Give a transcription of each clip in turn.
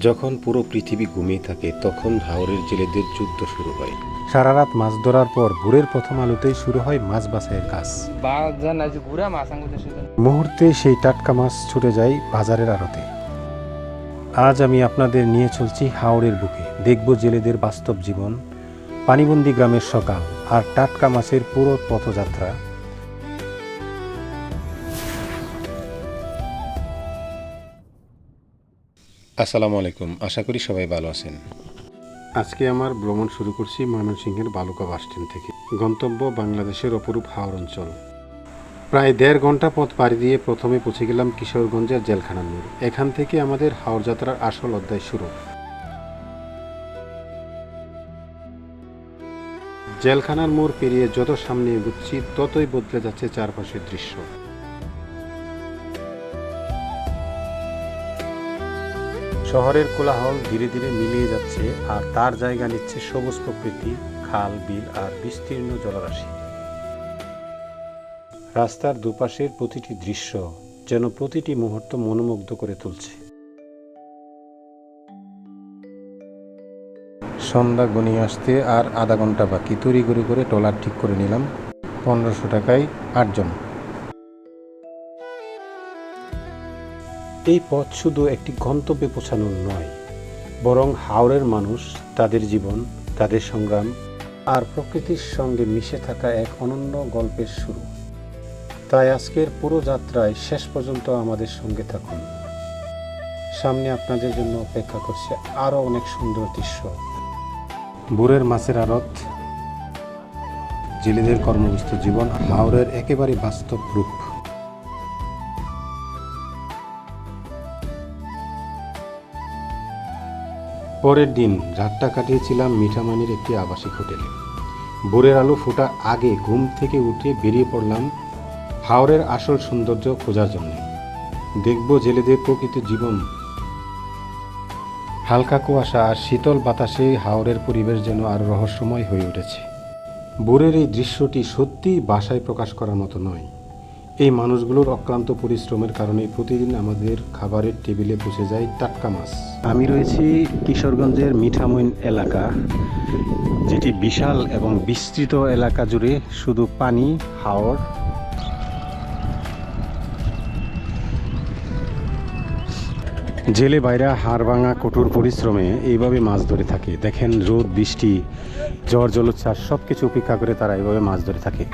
যখন পুরো পৃথিবী ঘুমিয়ে থাকে তখন হাওরের জেলেদের যুদ্ধ শুরু হয়। সারা রাত মাছ ধরার পর ভোরের প্রথম আলোতেই শুরু হয় মাছ বাছাইয়ের কাজ। মুহূর্তে সেই টাটকা মাছ ছুটে যায় বাজারের আড়তে। আজ আমি আপনাদের নিয়ে চলছি হাওরের বুকে, দেখব জেলেদের বাস্তব জীবন, পানিবন্দী গ্রামের সকাল আর টাটকা মাছের পুরো পথযাত্রা। আসসালামু আলাইকুম, আশা করি সবাই ভালো আছেন। আজকে আমার ভ্রমণ শুরু করছি ময়মনসিংহের বালুকা বাসস্ট্যান্ড থেকে। গন্তব্য বাংলাদেশের অপরূপ হাওর অঞ্চল। প্রায় 1.5 ঘন্টা পথ পাড়ি দিয়ে প্রথমে পৌঁছে গেলাম কিশোরগঞ্জের জেলখানার মোড়। এখান থেকে আমাদের হাওর যাত্রার আসল অধ্যায় শুরু। জেলখানার মোড় পেরিয়ে যত সামনে এগুচ্ছি ততই বদলে যাচ্ছে চারপাশের দৃশ্য। শহরের কোলাহল ধীরে ধীরে মিলিয়ে যাচ্ছে আর তার জায়গা নিচ্ছে সবুজ প্রকৃতি, খাল, বিল আর বিস্তীর্ণ জলরাশি। রাস্তার দুপাশের প্রতিটি দৃশ্য যেন প্রতিটি মুহূর্ত মনোমুগ্ধ করে তুলছে। সন্ধ্যা ঘনিয়ে আসতে আর আধা ঘন্টা বাকি। তড়িঘড়ি করে ট্রলার ঠিক করে নিলাম। 1500 টাকায় 8 জন। এই পথ শুধু একটি গন্তব্যে পৌঁছানোর নয়, বরং হাওরের মানুষ, তাদের জীবন, তাদের সংগ্রাম আর প্রকৃতির সঙ্গে মিশে থাকা এক অনন্য গল্পের শুরু। তাই আজকের পুরো যাত্রায় শেষ পর্যন্ত আমাদের সঙ্গে থাকুন। সামনে আপনাদের জন্য অপেক্ষা করছে আরও অনেক সুন্দর দৃশ্য। বুরের মাছের আড়ত, জেলেদের কর্মব্যস্ত জীবন, হাওরের একেবারে বাস্তব রূপ। পরের দিন রাতটা কাটিয়েছিলাম মিঠামনির একটি আবাসিক হোটেলে। ভোরের আলো ফোটার আগে ঘুম থেকে উঠে বেরিয়ে পড়লাম হাওরের আসল সৌন্দর্য খোঁজার জন্য। দেখব জেলেদের প্রকৃত জীবন। হালকা কুয়াশা আর শীতল বাতাসে হাওরের পরিবেশ যেন আরও রহস্যময় হয়ে উঠেছে। ভোরের এই দৃশ্যটি সত্যিই ভাষায় প্রকাশ করার মতো নয়। এই মানুষগুলোর অক্লান্ত পরিশ্রমের কারণে প্রতিদিন আমাদের খাবারের টেবিলে পৌঁছে যায় টাটকা মাছ। আমি রয়েছি কিশোরগঞ্জের মিঠামইন এলাকা, যেটি বিশাল এবং বিস্তৃত এলাকা জুড়ে শুধু পানি, হাওর। জেলে বাইরা হাড়ভাঙা কঠোর পরিশ্রমে এইভাবে মাছ ধরে থাকে। দেখেন, রোদ, বৃষ্টি, ঝড়, জলোচ্ছ্বাস সব কিছু উপেক্ষা করে তারা এইভাবে মাছ ধরে থাকে।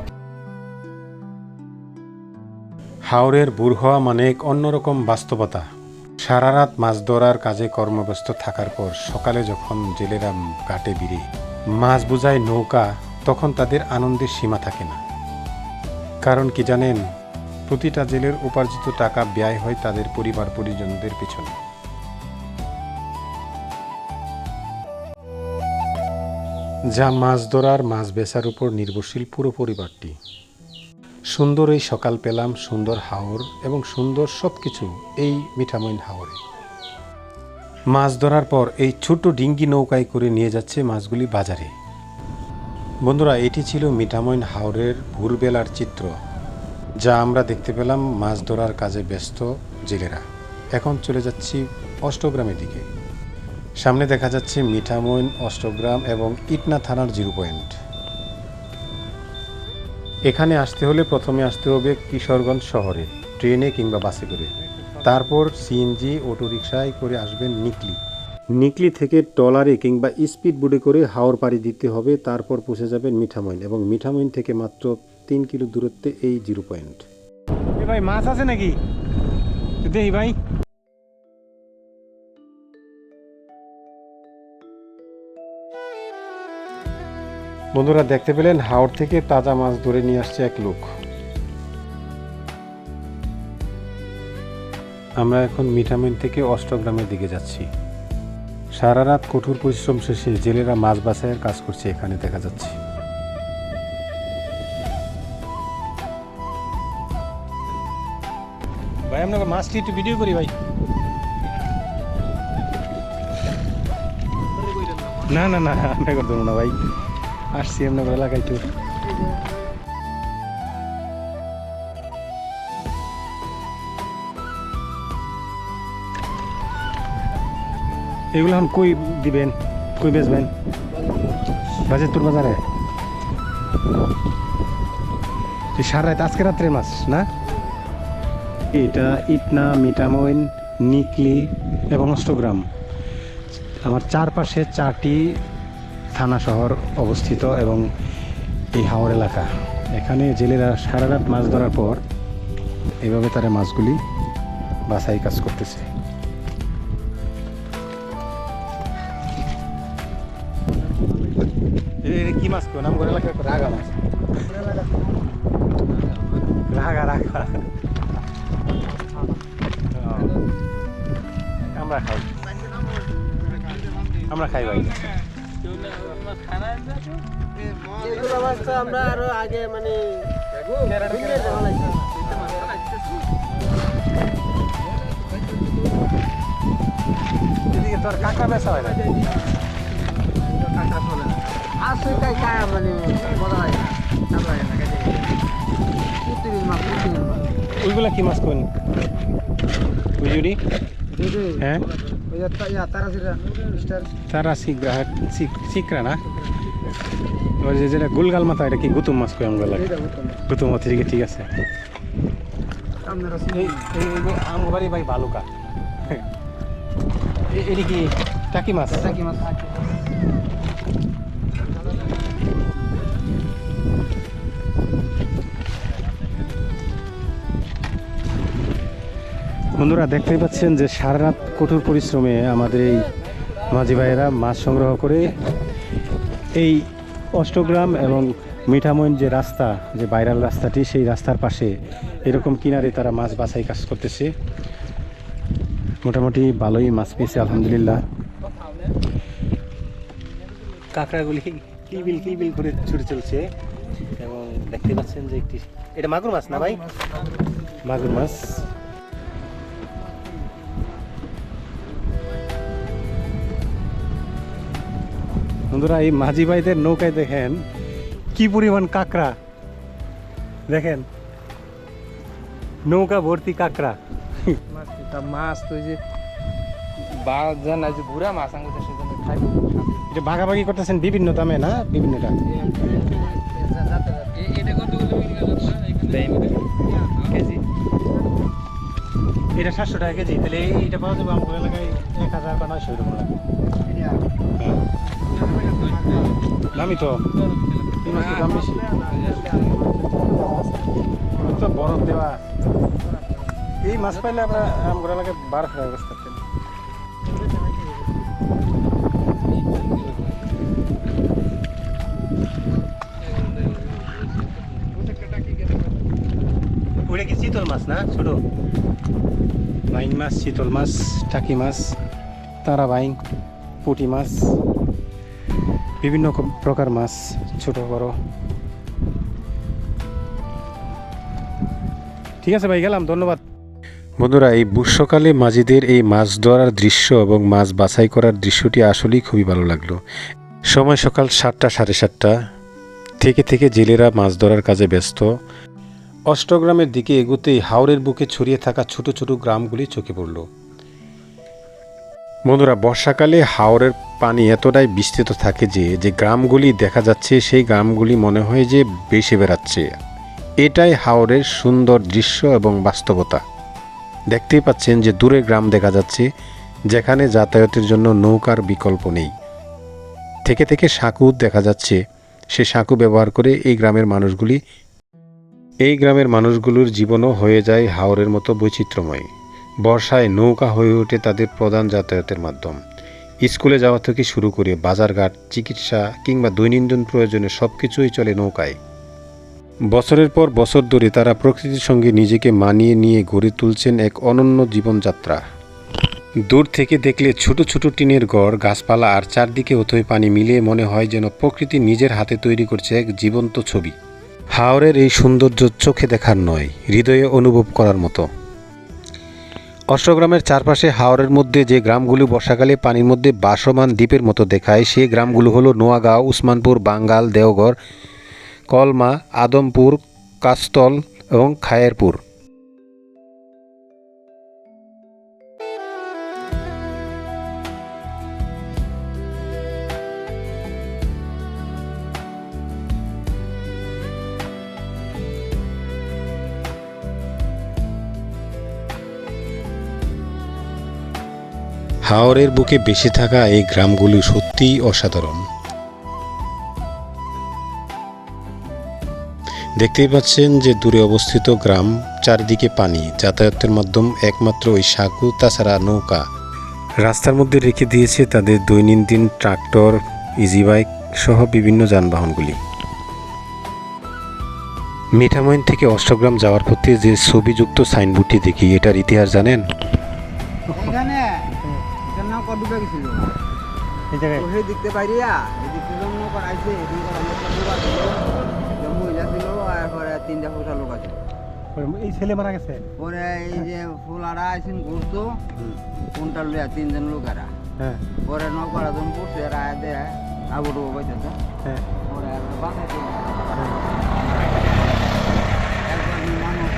হাওরের ভোর হওয়া মানে এক অন্যরকম বাস্তবতা। সারা রাত মাছ ধরার কাজে কর্মব্যস্ত থাকার পর সকালে যখন জেলেরা ঘাটে ভিড়ে মাছ বোঝায় নৌকা, তখন তাদের আনন্দের সীমা থাকে না। কারণ কি জানেন, প্রতিটা জেলের উপার্জিত টাকা ব্যয় হয় তাদের পরিবার পরিজনদের পিছনে। যা মাছ ধরার, মাছ বেচার উপর নির্ভরশীল পুরো পরিবারটি। সুন্দর এই সকাল পেলাম, সুন্দর হাওর এবং সুন্দর সব কিছু এই মিঠামইন হাওরে। মাছ ধরার পর এই ছোট ডিঙ্গি নৌকায় করে নিয়ে যাচ্ছে মাছগুলি বাজারে। বন্ধুরা, এটি ছিল মিঠামইন হাওরের ভোরবেলার চিত্র, যা আমরা দেখতে পেলাম মাছ ধরার কাজে ব্যস্ত জেলেরা। এখন চলে যাচ্ছি অষ্টগ্রামের দিকে। সামনে দেখা যাচ্ছে মিঠামইন, অষ্টগ্রাম এবং ইটনা থানার 0 পয়েন্ট। এখানে আসতে হলে প্রথমে আসতে হবে কিশোরগঞ্জ শহরে, ট্রেনে কিংবা বাসে করে। তারপর সিএনজি, অটোরিকশায় করে আসবেন নিকলি। নিকলি থেকে ট্রলারে কিংবা স্পিড বোটে করে হাওর পাড়ি দিতে হবে। তারপর পৌঁছে যাবেন মিঠামইন, এবং মিঠামইন থেকে মাত্র 3 কিলো দূরত্বে এই 0 পয়েন্ট। ভাই, মাছ আছে নাকি দেখি ভাই। বন্ধুরা, দেখতে পেলেন হাওর থেকে তাজা মাছ ধরে নিয়ে আসছে এক লোক। আমরা এখন মিঠামইন থেকে অষ্টগ্রামের দিকে যাচ্ছি। সারা রাত কঠোর পরিশ্রম শেষে জেলেরা মাছ বাছাইয়ের কাজ করছে, এখানে দেখা যাচ্ছে। ভাই, আমরা মাছটি একটু ভিডিও করি ভাই। না না না, আমরা করতে না ভাই, আসছি আপনার এলাকায় তো। এগুলো এখন কই দিবেন, কই বেচবেন? বাজেটপুর বাজারে। সারা রাত আজকে রাত্রের মাছ না? এটা ইটনা, মিঠামইন, নিকলি এবং অষ্টগ্রাম, আমার চারপাশে 4টি থানা শহর অবস্থিত এবং এই হাওর এলাকা। এখানে জেলেরা সারা রাত মাছ ধরার পর এইভাবে তারা মাছগুলি বাছাই কাজ করতেছে। কি মাছ কেউ নাম করে এলাকায় রাগা মাছ, রাগা রাগা আমরা খাই, আমরা খাই ভাই। আমরা আরো আগে মানে এদিকে তোর কাঁকড়া বেচা হয় না, আসে তাই খায় মানে বলা হয় ওইগুলা কি মাছ কোন বুঝুরি? হ্যাঁ তারা চিকরা না, ওই যে যেটা গোলগাল মাথা, এটা কি গুতুম মাছ কই আমগুলা? গুতুম মাছ, ঠিক আছে। আমবাড়ি ভাই বালুকা, এটি কি টাকি মাছ? টাকি মাছ বন্ধুরা দেখতেই পাচ্ছেন যে সারা রাত কঠোর পরিশ্রমে আমাদের এই মাঝি ভাইয়েরা মাছ সংগ্রহ করে এই অষ্টগ্রাম এবং মিঠামইন যে রাস্তা, যে ভাইরাল রাস্তাটি, সেই রাস্তার পাশে এরকম কিনারে তারা মাছ বাছাই কাজ করতেছে। মোটামুটি ভালোই মাছ পেয়েছে আলহামদুলিল্লাহ। কাঁকড়াগুলি কিলবিল করে ছুটে চলছে এবং দেখতে পাচ্ছেন যে একটি, এটা মাগুর মাছ না ভাই? মাগুর মাছ। বন্ধুরা এই মাঝি ভাইদের নৌকায় দেখেন কি পরিমাণ কাঁকড়া, দেখেন নৌকা ভর্তি কাঁকড়া। মাছ তো যে বাজান আছে ঘুরা মাছ আঙ্গুতে সেজন্য খাই। এটা ভাগাভাগি করতেছেন বিভিন্ন দামে না? বিভিন্ন দাম। এটা কতগুলো কেজি? এটা 700 টাকা কেজি। তাহলে এইটা পাওয়া যাবে আমাদের এলাকায় 1000 বা 900 এরকম লাগে। দামি তো, এই মাছটার দাম বেশি তো, বরফ দেওয়া। এই মাছ পাইলে আমরা আমাদের এলাকায় 1200 টাকা ব্যবস্থা করতেন। ওটা কি চিতল মাছ না? ছোট বাইং মাছ, চিতল মাছ, টাকি মাছ, তারা বাইং, পুঁটি মাছ, বিভিন্ন প্রকার মাছ, ছোট বড়। ঠিক আছে ভাই, গেলাম, ধন্যবাদ। বন্ধুরা এই বর্ষাকালে মাঝিদের এই মাছ ধরার দৃশ্য এবং মাছ বাছাই করার দৃশ্যটি আসলেই খুবই ভালো লাগলো। সময় সকাল 7টা, 7:30 থেকে জেলেরা মাছ ধরার কাজে ব্যস্ত। অষ্টগ্রামের দিকে এগোতেই হাওরের বুকে ছড়িয়ে থাকা ছোট ছোট গ্রামগুলি চোখে পড়ল। বন্ধুরা বর্ষাকালে হাওরের পানি এতটাই বিস্তৃত থাকে যে গ্রামগুলি দেখা যাচ্ছে, সেই গ্রামগুলি মনে হয় যে ভেসে বেড়াচ্ছে। এটাই হাওরের সুন্দর দৃশ্য এবং বাস্তবতা। দেখতেই পাচ্ছেন যে দূরে গ্রাম দেখা যাচ্ছে, যেখানে যাতায়াতের জন্য নৌকার বিকল্প নেই। থেকে সাঁকু দেখা যাচ্ছে, সে সাঁকু ব্যবহার করে এই গ্রামের মানুষগুলোর জীবনও হয়ে যায় হাওরের মতো বৈচিত্র্যময়। বর্ষায় নৌকা হয়ে ওঠে তাদের প্রধান যাতায়াতের মাধ্যম। স্কুলে যাওয়া থেকে শুরু করে বাজারঘাট, চিকিৎসা কিংবা দৈনন্দিন প্রয়োজনে সব কিছুই চলে নৌকায়। বছরের পর বছর ধরে তারা প্রকৃতির সঙ্গে নিজেকে মানিয়ে নিয়ে গড়ে তুলছেন এক অনন্য জীবনযাত্রা। দূর থেকে দেখলে ছোট ছোট টিনের ঘর, গাছপালা আর চারদিকে অথই পানি মিলিয়ে মনে হয় যেন প্রকৃতি নিজের হাতে তৈরি করছে এক জীবন্ত ছবি। হাওরের এই সৌন্দর্য চোখে দেখার নয়, হৃদয়ে অনুভব করার মতো। অষ্টগ্রামের চারপাশে হাওরের মধ্যে যে গ্রামগুলো বর্ষাকালে পানির মধ্যে ভাসমান দ্বীপের মতো দেখায়, সেই গ্রামগুলো হলো নোয়াগাঁও, উসমানপুর, বাঙ্গাল, দেওঘর, কলমা, আদমপুর, কাস্তল এবং খায়েরপুর। হাওরের বুকে বেশি থাকা এই গ্রামগুলি সত্যিই অসাধারণ। দেখতেই পাচ্ছেন যে দূরে অবস্থিত গ্রাম, চারিদিকে পানি, যাতায়াতের মাধ্যম একমাত্র ওই সাঁকো, তাছাড়া নৌকা। রাস্তার মধ্যে রেখে দিয়েছে তাদের দৈনন্দিন ট্রাক্টর, ইজি বাইক সহ বিভিন্ন যানবাহনগুলি। মিঠামইন থেকে অষ্টগ্রাম যাওয়ার পথে যে ছবিযুক্ত সাইনবোর্ডটি দেখি, এটার ইতিহাস জানেন? এখানে এটার নাম কডুবে গেছিল ওই দেখতে পাইরিয়া এদিক থেকে নৌকা আইছে এদিকে মহিলা ছিল আর পরে তিনটা ফুটা লোক আছে। এই ছেলে মারা গেছে পরে এই যে ফুলারা আইসিন ঘুরতো কোনটা লইয়া তিনজন লোকেরা হ্যাঁ পরে নৌকারা যখন পড়ছে এরা আয় দেয় আবুডু বাইতেছে হ্যাঁ পরে আর বাঁচাইতে একবার মানুষ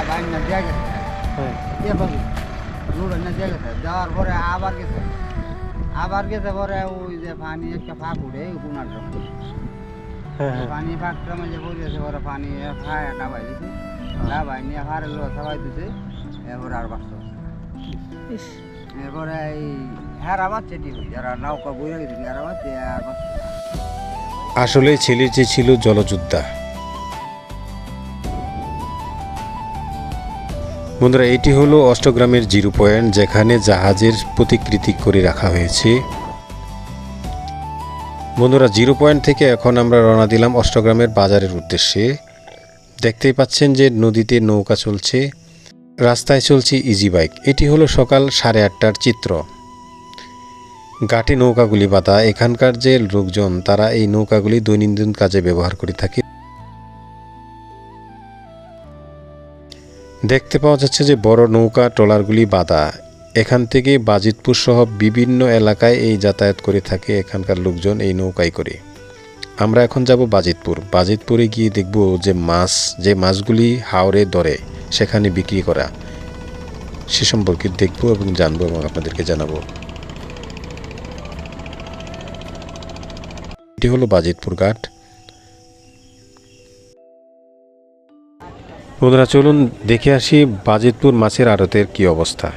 বাইন না দিয়ে গেছে হ্যাঁ এভাবে রোড না দিয়ে গেছে যাওয়ার পরে আবার গেছে পরে ওই যে পানি একটা ফাঁক উঠে কোনার হ্যাঁ পানি ফাঁকটা মাঝে পড়েছে পরে পানি খায় ডাবাই দিছে ডাবাই নিয়ে হারের লোক সবাই দিছে এরপরে আর বাঁচতে এরপরে এই হেরা বাচ্চা টিভি যারা নৌকা বইরে গেছে হেরা বাচ্চা আর বাচ্চা আসলে ছেলেটি ছিল জলযোদ্ধা। বন্ধুরা, এটি হলো অষ্টগ্রামের জিরো পয়েন্ট, যেখানে জাহাজের প্রতিকৃতি করে রাখা হয়েছে। বন্ধুরা, জিরো পয়েন্ট থেকে এখন আমরা রওনা দিলাম অষ্টগ্রামের বাজারের উদ্দেশ্যে। দেখতেই পাচ্ছেন যে নদীতে নৌকা চলছে, রাস্তায় চলছে ইজি বাইক। এটি হলো সকাল 8:30টার চিত্র। ঘাটে নৌকাগুলি বাঁধা। এখানকার যে লোকজন, তারা এই নৌকাগুলি দৈনন্দিন কাজে ব্যবহার করে থাকে। দেখতে পাওয়া যাচ্ছে যে বড় নৌকা ট্রলারগুলি বাঁধা। এখান থেকে বাজিতপুর সহ বিভিন্ন এলাকায় এই যাতায়াত করে থাকে এখানকার লোকজন এই নৌকায় করে। আমরা এখন যাব বাজিতপুর। বাজিতপুরে গিয়ে দেখব যে মাছগুলি হাওরে ধরে সেখানে বিক্রি করা, সে সম্পর্কে দেখব এবং জানবো এবং আপনাদেরকে জানাবো। এটি হলো বাজিতপুর ঘাট। বন্ধুরা, চলুন দেখে আসি বাজিতপুর মাছের আড়তের কি অবস্থা।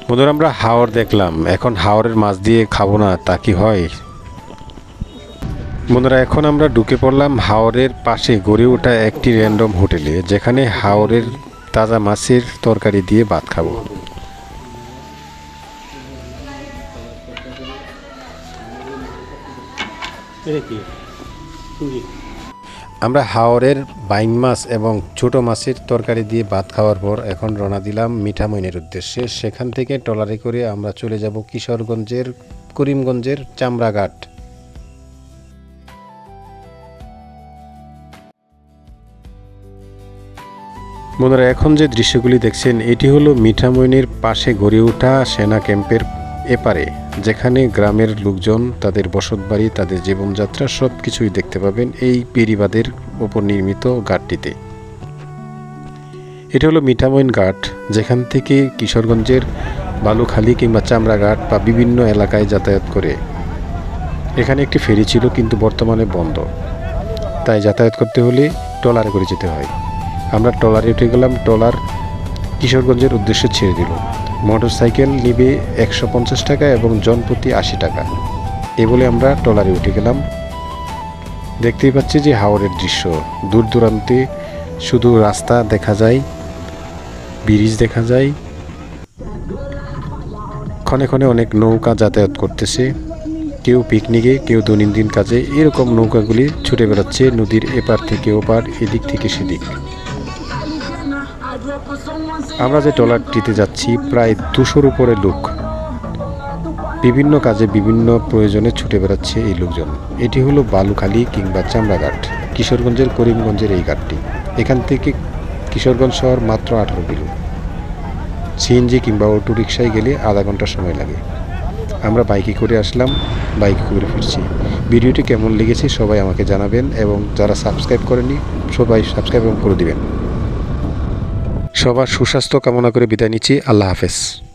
বন্ধুরা, আমরা হাওর দেখলাম, এখন হাওরের মাছ দিয়ে খাবো না তা কি হয়? বন্ধুরা, এখন আমরা ঢুকে পড়লাম হাওরের পাশে গড়ে ওঠা একটি র্যান্ডম হোটেলে, যেখানে হাওরের তাজা মাছের তরকারি দিয়ে ভাত খাবো। আমরা হাওরের বাইং মাছ এবং ছোট মাছের তরকারি দিয়ে ভাত খাওয়ার পর এখন রওনা দিলাম মিঠামইনের উদ্দেশ্যে। সেখান থেকে ট্রলারে করে আমরা চলে যাব কিশোরগঞ্জের করিমগঞ্জের চামড়াঘাট। বন্ধুরা, এখন যে দৃশ্যগুলি দেখছেন, এটি হলো মিঠামইনের পাশে গড়ে ওঠা সেনা ক্যাম্পের এপারে, যেখানে গ্রামের লোকজন তাদের বসতবাড়ি, তাদের জীবনযাত্রা সব কিছুই দেখতে পাবেন এই পেরিবাদের ওপর নির্মিত ঘাটটিতে। এটা হলো মিঠামইন ঘাট, যেখান থেকে কিশোরগঞ্জের বালুখালী কিংবা চামড়াঘাট বা বিভিন্ন এলাকায় যাতায়াত করে। এখানে একটি ফেরি ছিল, কিন্তু বর্তমানে বন্ধ, তাই যাতায়াত করতে হলে ট্রলারে করে যেতে হয়। আমরা ট্রলারে উঠে গেলাম। ট্রলার কিশোরগঞ্জের উদ্দেশ্যে ছেড়ে দিল। মোটরসাইকেল নিবে 150 টাকা এবং জনপ্রতি 80 টাকা। এ বলে আমরা ট্রলারে উঠে গেলাম। দেখতেই পাচ্ছি যে হাওরের দৃশ্য, দূর দূরান্তে শুধু রাস্তা দেখা যায়, ব্রিজ দেখা যায়, ক্ষণে ক্ষণে অনেক নৌকা যাতায়াত করতেছে, কেউ পিকনিকে, কেউ দৈনন্দিন কাজে। এরকম নৌকাগুলি ছুটে বেড়াচ্ছে নদীর এপার থেকে ওপার, এদিক থেকে সেদিক। আমরা যে ট্রলারটিতে যাচ্ছি, প্রায় 200-র উপরে লোক, বিভিন্ন কাজে বিভিন্ন প্রয়োজনে ছুটে বেড়াচ্ছে এই লোকজন। এটি হলো বালুখালী কিংবা চামড়াঘাট, কিশোরগঞ্জের করিমগঞ্জের এই ঘাটটি। এখান থেকে কিশোরগঞ্জ শহর মাত্র 18 কিলো। সিএনজি কিংবা অটো রিক্সায় গেলে আধা ঘন্টা সময় লাগে। আমরা বাইকে করে আসলাম, বাইকে করে ফিরছি। ভিডিওটি কেমন লেগেছে সবাই আমাকে জানাবেন এবং যারা সাবস্ক্রাইব করেননি সবাই সাবস্ক্রাইব করে দিবেন। সবার সুস্বাস্থ্য কামনা করে বিদায় নিচ্ছি। আল্লাহ হাফেজ।